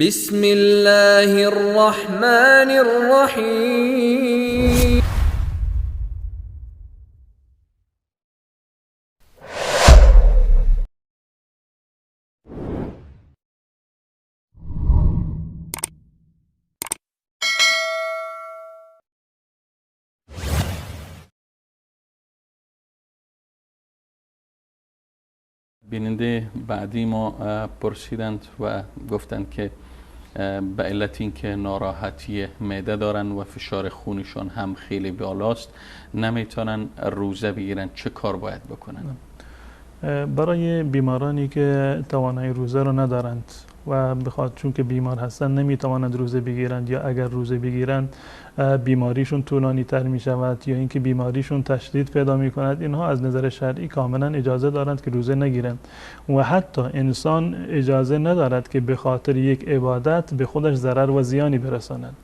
بسم الله الرحمن الرحیم. بیننده بعدی ما پرسیدند و گفتند که به علت اینکه ناراحتی معده دارن و فشار خونشون هم خیلی بالاست نمیتونن روزه بگیرن، چه کار باید بکنن؟ برای بیمارانی که توانایی روزه رو ندارند و بخاطر چون که بیمار هستن نمیتوانند روزه بگیرند یا اگر روزه بگیرند بیماریشون طولانی تر می شود یا اینکه بیماریشون تشدید پیدا می کند، اینها از نظر شرعی کاملا اجازه دارند که روزه نگیرند و حتی انسان اجازه ندارد که به خاطر یک عبادت به خودش ضرر و زیانی برساند،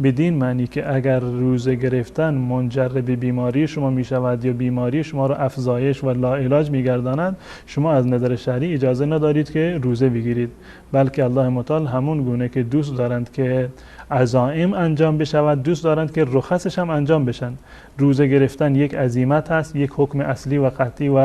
بدین معنی که اگر روزه گرفتن منجر به بیماری شما می شود یا بیماری شما را افزایش و لاعلاج می گرداند، شما از نظر شرعی اجازه ندارید که روزه بگیرید، بلکه الله متعال همون گونه که دوست دارند که عزائم انجام بشود دوست دارند که رخصش هم انجام بشن. روزه گرفتن یک عزیمت هست، یک حکم اصلی و قطعی و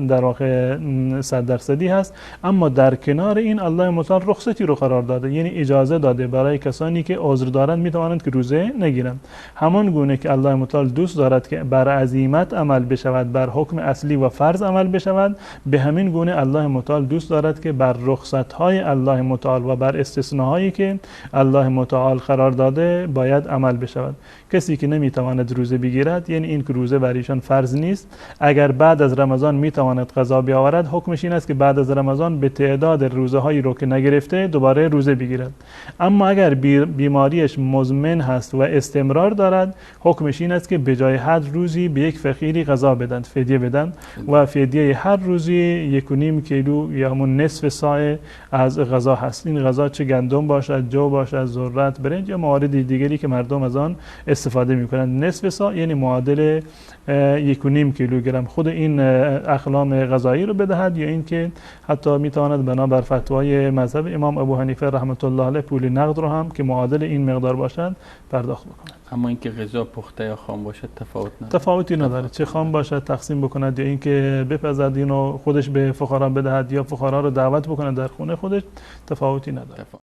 در واقع 100% هست، اما در کنار این الله متعال رخصتی رو قرار داده، یعنی اجازه داده برای کسانی که عذر دارند میتوانند که روزه نگیرند. همان گونه که الله متعال دوست دارد که بر عزیمت عمل بشود، بر حکم اصلی و فرض عمل بشود، به همین گونه الله متعال دوست دارد که بر رخصت های الله متعال و بر استثناهایی که الله متعال قرار داده باید عمل بشود. کسی که نمیتواند روزه بگیرد، یعنی این که روزه بر ایشان فرض نیست، اگر بعد از رمضان میتواند قضا بیاورد، حکمش این است که بعد از رمضان به تعداد روزه هایی رو که نگرفته دوباره روزه بگیرد. اما اگر بیماریش مزمن هست و استمرار دارد، حکمش این است که به جای هر روزی به یک فقیری غذا بدن، فدیه بدن و فدیه هر روزی 1.5 کیلو یا همون نصف صاع از غذا هست. این غذا چه گندم باشد، جو باشد، ذرت، برنج یا موارد دیگری که مردم از آن استفاده میکنند. نصف صاع یعنی معادل 1.5 کیلوگرم خود این اقلام غذایی رو بدهد، یا اینکه حتی میتواند بنابر فتوای مذهب امام ابو حنیفه رحمت الله علیه پول نقد رو هم که معادل این مقدار باشد پرداخت بکند. اما اینکه غذا پخته یا خام باشد تفاوتی نداره، چه خام باشد تقسیم بکند یا اینکه بپزد اینو خودش به فقرا بدهد یا فقرا رو دعوت بکند در خونه خودش، تفاوتی نداره.